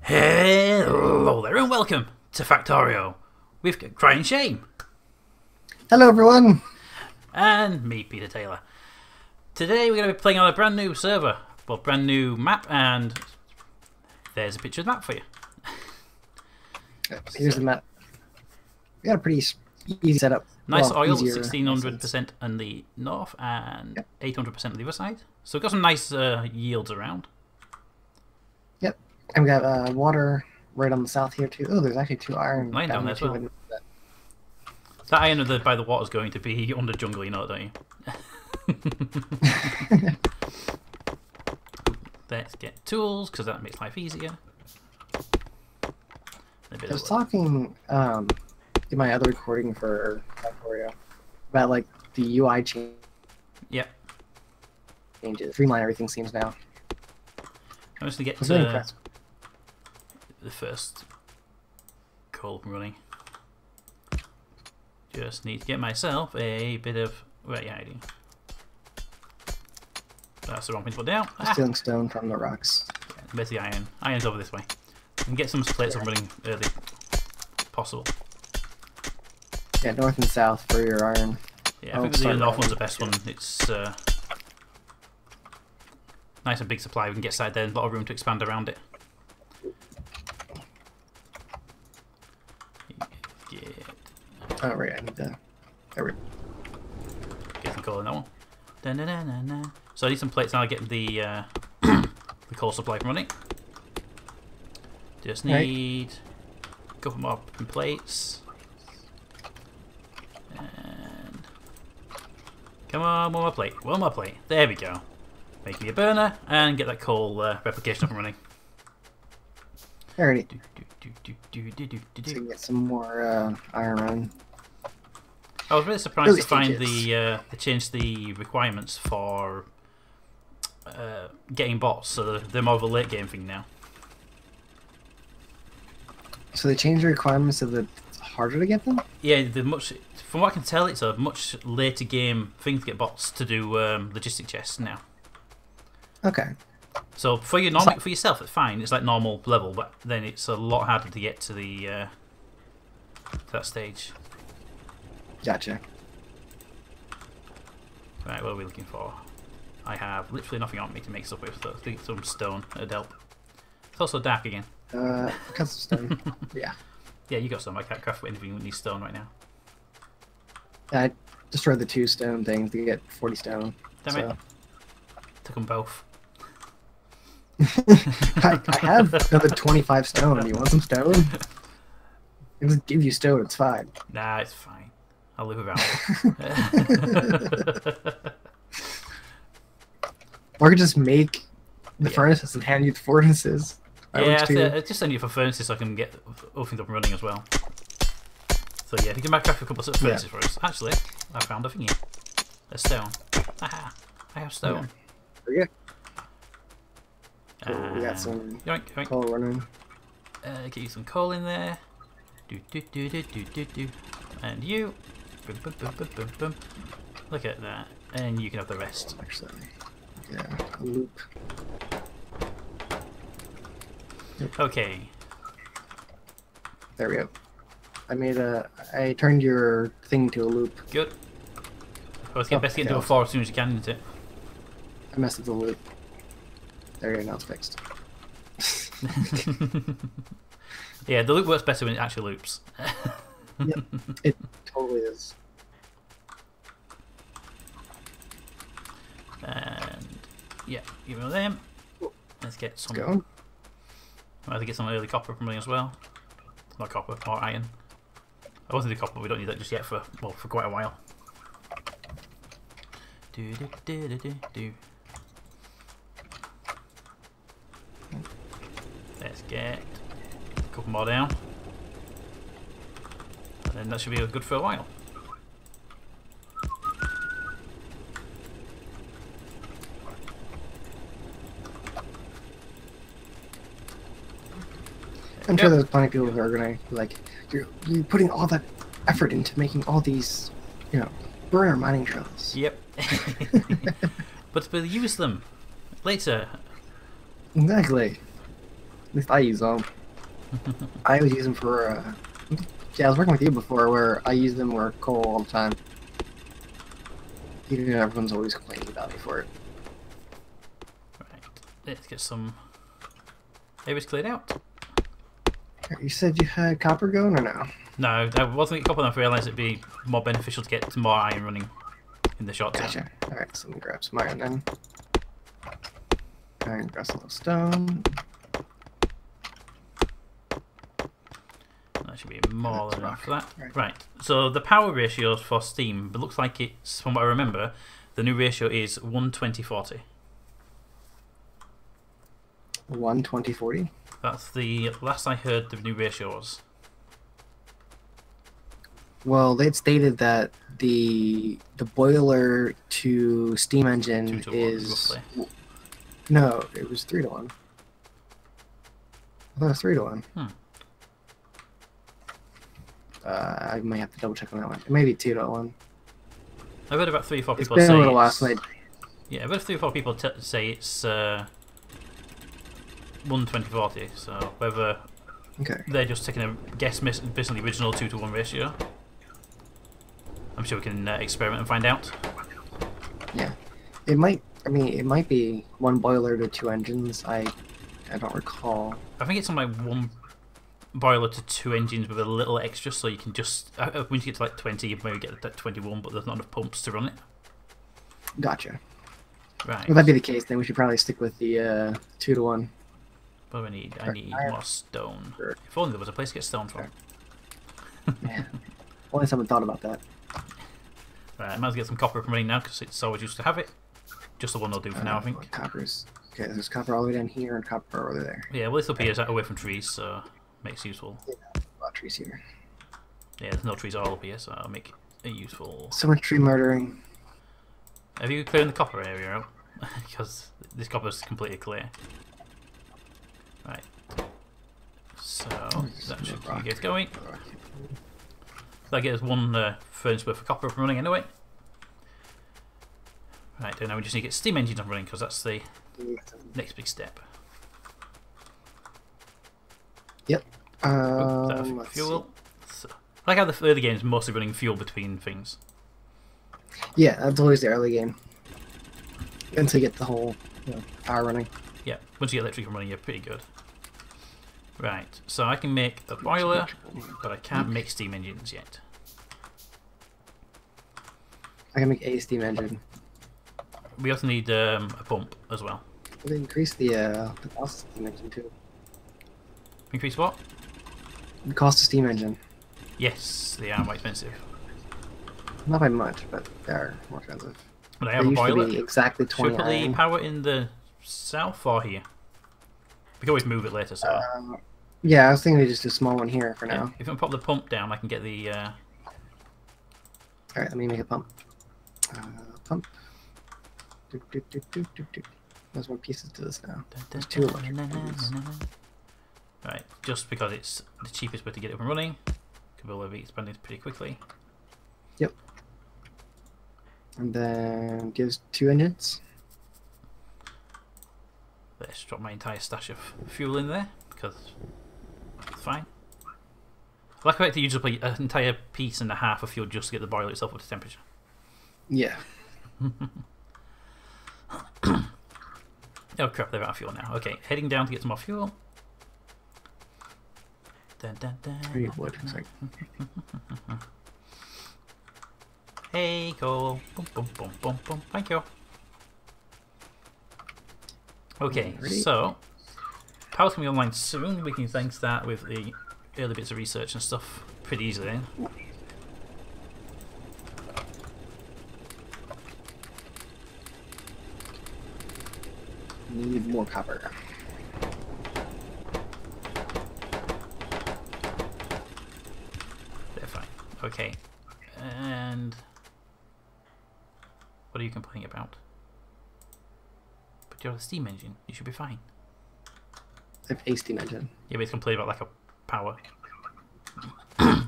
Hello there and welcome to Factorio with ACryinShame Hello everyone! and me, Peter Taylor. Today we're going to be playing on a brand new server, well, brand new map, and there's a picture of the map for you. Here's the map. We got a pretty easy setup. Nice well, oil, easier, 1600% on the north and 800% on the other side. So we've got some nice yields around. Yep. And we got water right on the south here too. Oh, there's actually 2 iron Lying down there as too. well. That iron by the water is going to be under jungle, you know, don't you? Let's get tools, because that makes life easier. I was talking in my other recording for Factorio about like the UI changes. Streamline everything seems now. I'm just going to get really impressed. The first coal running. Just need to get myself a bit of hiding. That's the wrong thing to put down. Stealing stone from the rocks. Yeah, where's the iron? Iron's over this way. We can get some plates up running early. Possible. Yeah, north and south for your iron. Yeah, I think the north one's the best one. It's nice and big supply. We can get side there and a lot of room to expand around it. Oh, right, I need to... There we go. Get some coal in that one. Da -na -na -na -na. So I need some plates now to get the the coal supply running. Just need a couple more plates. And come on, one more plate. One more plate. There we go. Make me a burner and get that coal replication up and running. Alrighty. So you can get some more iron run. I was really surprised to find they changed the requirements for getting bots, so they're more of a late game thing now. So they changed the requirements so that it's harder to get them? Yeah, from what I can tell, it's a much later game thing to get bots to do logistic chests now. Okay. So for yourself, it's fine. It's like normal level, but then it's a lot harder to get to the to that stage. Gotcha. Right, what are we looking for? I have literally nothing on me to make stuff with, so I think some stone would help. It's also dark again. Cut some stone. Yeah. Yeah, you got some. I can't craft anything with these stone right now. I destroyed the 2 stone things to get 40 stone. Damn it. Took them both. I have another 25 stone. You want some stone? I'll just give you stone, it's fine. Nah, it's fine. I'll live without it. Or I could just make the furnaces and hand you the furnaces. Yeah, I just send you for furnaces so I can get other things up and running as well. So yeah, if you can craft a couple of furnaces for us. Actually, I found a thingy. A stone. Aha! I have stone. There you go. Cool, we got some coal running. Get you some coal in there. And you. Boom, boom, boom, boom, boom, boom. Look at that. And you can have the rest. Actually, yeah, a loop. Yep. Okay. There we go. I turned your thing to a loop. Good. Best get into a 4 as soon as you can, isn't it? I messed with the loop. There you go, now it's fixed. Yeah, the loop works better when it actually loops. Yep, it totally is. And yeah, give me them. Let's get some. Let's go. I'll have to get some early copper from me as well. Not copper, or iron. I wasn't do copper, but we don't need that just yet for quite a while. Let's get a couple more down. And then that should be good for a while. I'm sure there's plenty of people who are gonna be like, you're putting all that effort into making all these, burner mining drills. Yep. But we'll use them later. Exactly. least I use them. I always use them for. Yeah, I was working with you before, where I use them for coal all the time. Even though everyone's always complaining about me for it. Right, let's get some areas cleared out. You said you had copper going or no? No, I wasn't a couple enough. I realised it'd be more beneficial to get more iron running in the short term. Gotcha. Alright, so let me grab some iron then. Iron, grab some stone. That should be more than enough for that. Right, so the power ratios for Steam, it looks like it's, from what I remember, the new ratio is 1:20:40. 1:20:40? That's the last I heard the new ratio was. Well, they'd stated that the boiler to steam engine 2 to 1, is... roughly. No, it was 3 to 1. I thought it was 3 to 1. I might have to double check on that one. It may be 2 to 1. I've heard about 3 or 4 people It's been say a little while since yeah, I've heard 3 or 4 people say it's 1:20:40. So whether they're just taking a guess based on the original 2 to 1 ratio, I'm sure we can experiment and find out. Yeah, it might. I mean, it might be 1 boiler to 2 engines. I don't recall. I think it's on like 1 boiler to 2 engines with a little extra, so you can just when you get to like 20, you maybe get to 21, but there's not enough pumps to run it. Gotcha. Right. If that be the case, then we should probably stick with the 2 to 1. What do I need? I need more stone. If only there was a place to get stone from. Yeah. Only someone thought about that. Right, I might as well get some copper up and running now because it's always used to have it. Just the one will do for now, I think. Coppers. Okay, there's copper all the way down here and copper over there. Yeah, well, this up here is away from trees, so makes it useful. Yeah, a lot of trees here. Yeah, there's no trees all up here, so I'll make it useful. So much tree murdering. Have you cleared the copper area out? Because this copper is completely clear. Right. So that should get going. That gives 1 furnace worth of copper up and running anyway. Right, now we just need to get steam engines up and running because that's the next big step. Yep. Fuel. So, I like how the early game is mostly running fuel between things. Yeah, that's always the early game. Until you get the whole power running. Yeah, once you get electric running, you're pretty good. Right, so I can make a boiler, but I can't make steam engines yet. I can make a steam engine. We also need a pump as well. They increase the cost of steam engine too. Increase what? The cost of steam engine. Yes, they are more expensive. Not by much, but they are more expensive. But I have a boiler. To be exactly 20 Should we put the power in the south or here? We can always move it later, so... yeah, I was thinking we just do a small one here for now. If I pop the pump down, I can get the... Alright, let me make a pump. Pump. There's more pieces to this now. There's 2 electric pumps. Right, just because it's the cheapest way to get it up and running. We'll be expanding pretty quickly. Yep. And then gives 2 engines. Let's drop my entire stash of fuel in there because it's fine. I like to use up an entire piece and a half of fuel just to get the boiler itself up to temperature. Yeah. Oh crap, they're out of fuel now. Okay, heading down to get some more fuel. Dun, dun, dun, Wood, hey, coal. Boom, boom, boom, boom, boom. Thank you. Okay, so power's gonna be online soon. We can then start with the early bits of research and stuff pretty easily then. Need more copper. They're fine. Okay. And what are you complaining about? But you're a steam engine. You should be fine. I have a steam engine. Yeah, but it's complaining about lack of power.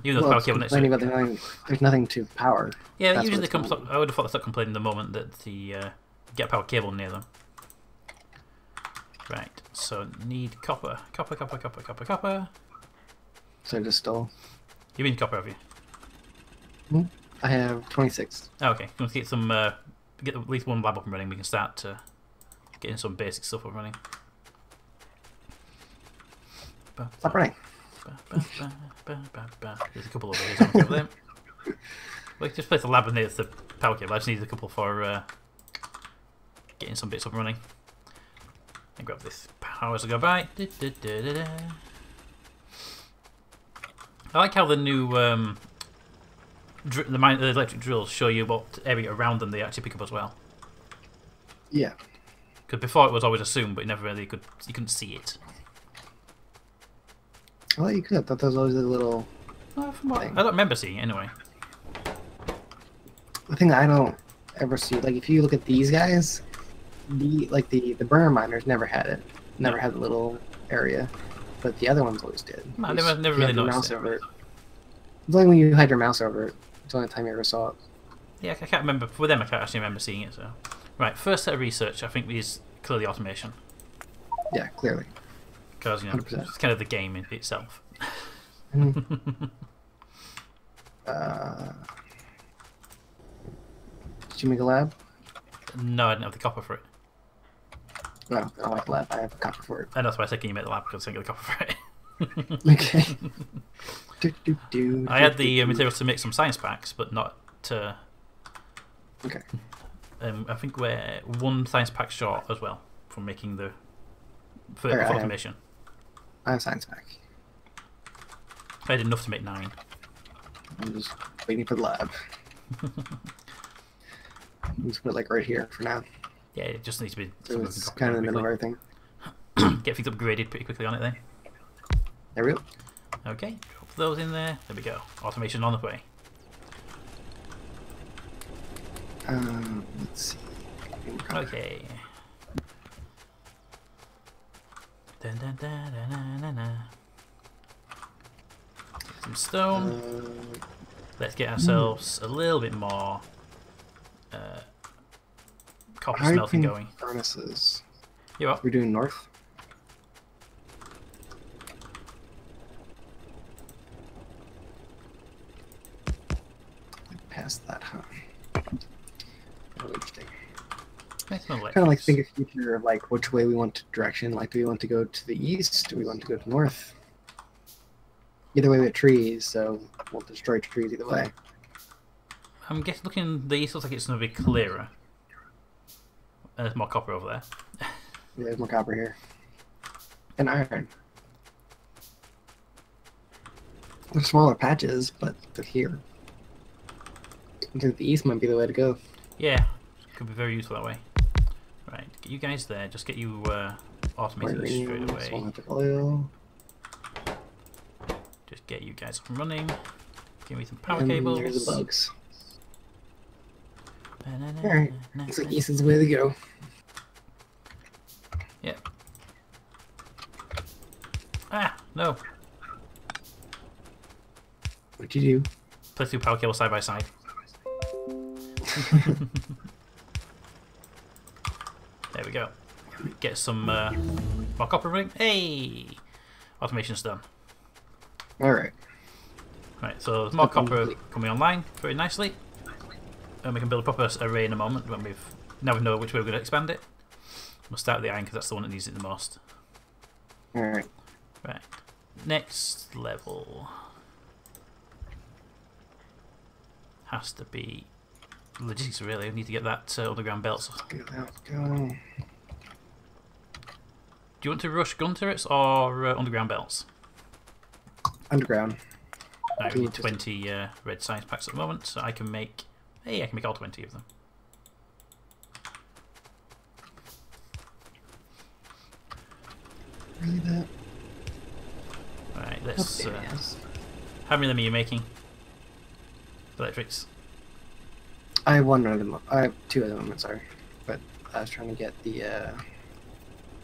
Even though Well, power cable next complaining about there's nothing to power. Yeah, That's usually what they I would have thought they start complaining the moment that the get a power cable near them. Right, So need copper. Copper. So I just stole. You mean copper, have you? I have 26. Oh, okay. Let's get some. Get at least one lab up and running. We can start getting some basic stuff up and running. Stop running. There's a couple over here. Over them. We can just place the lab near the power cable. I just need a couple for getting some bits up and running. And grab this power as I go by. I like how the new the electric drills show you what area around them they actually pick up as well. Yeah. Because before it was always assumed, but you never really could. You couldn't see it. Well, you could. I thought those was a little. I don't remember seeing it anyway. The thing I don't ever see, like if you look at these guys, the burner miners never had it. Never had the little area, but the other ones always did. I never really noticed it. It's only when you had your mouse over it. It's the only time you ever saw it. Yeah, I can't remember. For them, I can't actually remember seeing it. So, right, first set of research, I think is clearly automation. Yeah, clearly. Because 100%. it's kind of the game in itself. Did you make a lab? No, I didn't have the copper for it. No, I like lab. I have a copper for it. And that's why I said, can you make the lab? Because I didn't get the copper for it. Okay. I had the materials to make some science packs, but not to. Okay. I think we're one science pack short as well from making the for automation. I have science pack. I had enough to make 9. I'm just waiting for the lab. I'm just put it like right here for now. Yeah, it just needs to be. So it's kind of in the middle of everything. Get things upgraded pretty quickly on it then. There we go. Okay, drop those in there. There we go. Automation on the way. Let's see. Okay. Dun, dun, dun, dun, dun, dun, dun. Some stone. Let's get ourselves a little bit more copper smelting going. Furnaces. You up? We're doing north. Past that, huh? Oh, interesting. Kind of like think of future of like which way we want direction. Like, do we want to go to the east? Do we want to go to north? Either way, we have trees, so we'll destroy trees either way. I'm looking. The east looks like it's going to be clearer. And there's more copper over there. Yeah, there's more copper here, and iron. They're smaller patches, but they're here. I think the east might be the way to go. Yeah, could be very useful that way. Right, get you guys there. Just get you automated straight away. Oil. Just get you guys up and running. Give me some power And cables. there's the bugs. Alright, looks like east is the way to go. Yep. Ah, no. What'd you do? Place 2 power cables side by side. There we go. Get some more copper ring. Hey! Automation's done. Alright. Right, so there's more copper coming online very nicely. And we can build a proper array in a moment when now we know which way we're going to expand it. We'll start with the iron because that's the one that needs it the most. Alright. Right. Next level has to be logistics, really. We need to get that underground belts. Get that go. Do you want to rush gun turrets or underground belts? Underground. Right, we need 20 red science packs at the moment, so I can make. Hey, I can make all 20 of them. Really that? Right, let's. Yes. How many of them are you making? Electrics. I have one of them. I have 2 of them. Sorry, but I was trying to get the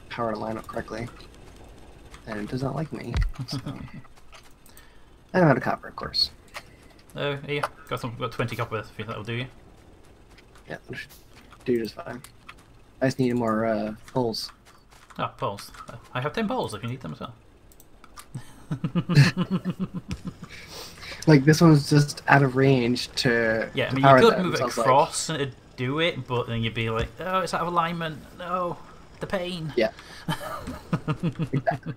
power to line up correctly, and it does not like me. So. I'm out of copper, of course. Oh, yeah, got 20 copper. I think that'll do you. Yeah, that should do just fine. I just need more holes. Ah, poles. I have 10 poles if you need them as well. Like this one's just out of range to Yeah, I to mean you power could them, move it so I was like, across and it'd do it, but then you'd be like, oh, it's out of alignment. No, the pain. yeah, exactly.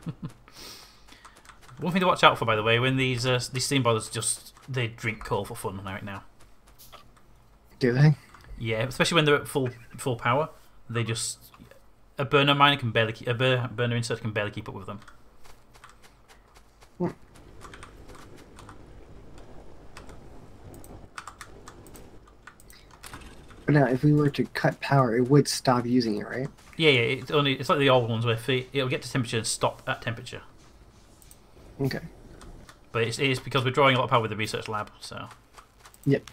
One thing to watch out for, by the way, when these steam boilers they drink coal for fun right now. Do they? Yeah, especially when they're at full power, they just a burner miner can barely a burner insert can barely keep up with them. But now, if we were to cut power, it would stop using it, right? Yeah, it's like the old ones where it'll get to temperature and stop at temperature. Okay. But it's because we're drawing a lot of power with the research lab, so. Yep.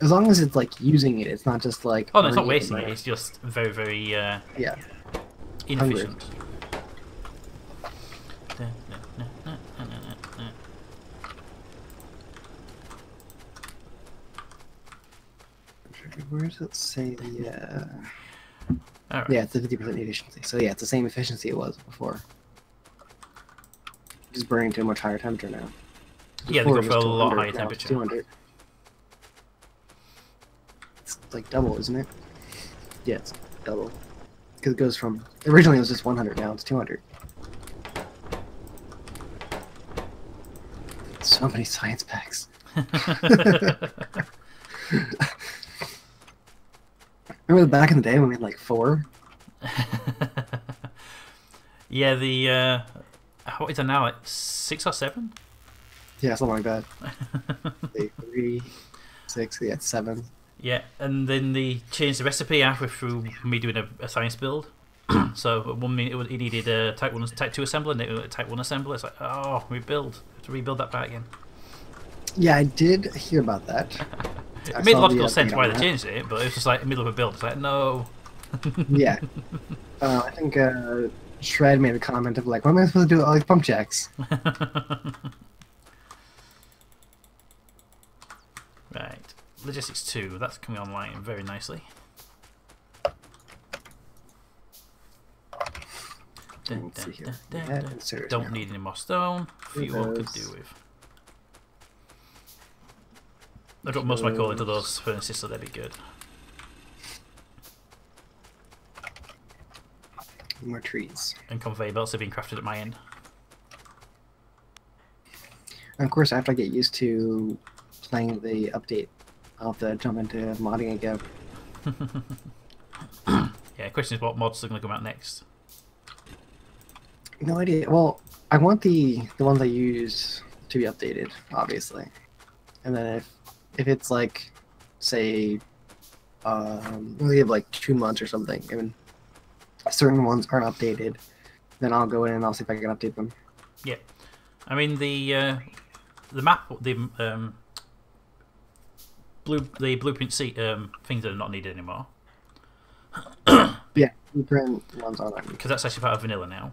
As long as it's like using it, it's not just like. Oh no, it's not wasting it. It's just very, very inefficient. Where does it say the? Right. Yeah, it's a 50% efficiency. So yeah, it's the same efficiency it was before. Just burning to a much higher temperature now. Yeah, they go for a lot higher temperature. 200. It's like double, isn't it? Yeah, it's double. Because it goes from originally it was just 100, now it's 200. So many science packs. Remember back in the day when we had like 4? Yeah, the what is it now? Like 6 or 7? Yeah, something like that. 3, 6, yeah, 7. Yeah, and then they changed the recipe halfway through me doing a science build. So at 1 minute it needed a Type 1 and Type 2 assembler, and a Type 1 assembler. It's like, oh, rebuild. To rebuild that part again. Yeah, I did hear about that. It made logical sense why they changed it, but it was just like in the middle of a build. It's like, no. Yeah. I think Shred made a comment of like, what am I supposed to do with all these pump jacks? Right. Logistics 2, that's coming online very nicely. Let's see here. Don't need any more stone. Fuel could do with. I got most of my coal into those furnaces, so they'd be good. More trees. And conveyor belts have been crafted at my end. And of course, after I get used to playing the update, I'll have to jump into modding again. Yeah, question is what mods are going to come out next. No idea. Well, I want the ones I use to be updated, obviously. And then if it's like, say, we have like 2 months or something, and certain ones aren't updated, then I'll go in and I'll see if I can update them. Yeah, I mean the map, the blueprint things are not needed anymore. Yeah, blueprint ones are not. Because that's actually part of vanilla now.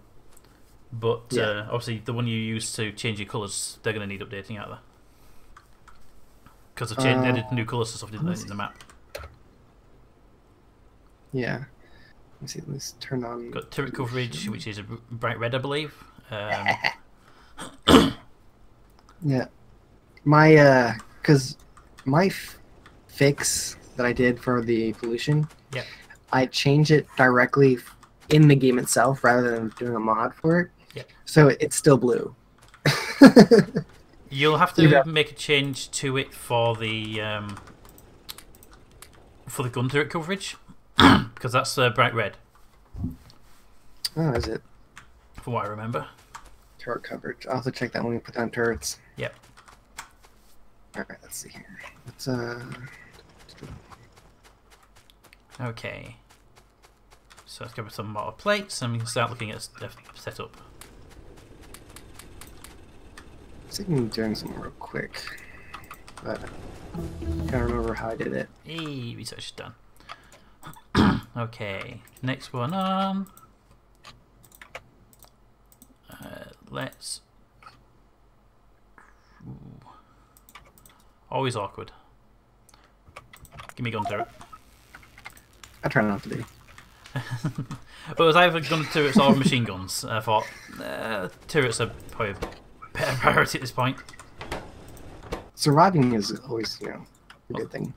But yeah. Obviously, the one you use to change your colours, they're going to need updating, aren't they? Because they've added new colours and stuff in the map. Yeah. Let's see. Let's turn on. Got turret coverage, which is a bright red, I believe. Yeah. My because my fix that I did for the pollution. Yeah. I change it directly in the game itself rather than doing a mod for it. Yeah. So it's still blue. You'll have to make a change to it for the gun turret coverage because that's bright red. Oh, is it? From what I remember. Turret coverage. I'll have to check that when we put down turrets. Yep. All right. Let's see here. Let's Okay. So let's go with some more plates and we can start looking at setup. I think I'm doing something real quick, but I can't remember how I did it. Hey, research is done. Okay, next one on. Let's. Ooh. Always awkward. Give me gun turret. I try not to be. But it was either gun turrets or machine guns. I thought turrets are probably a better priority at this point. Surviving is always, a good thing.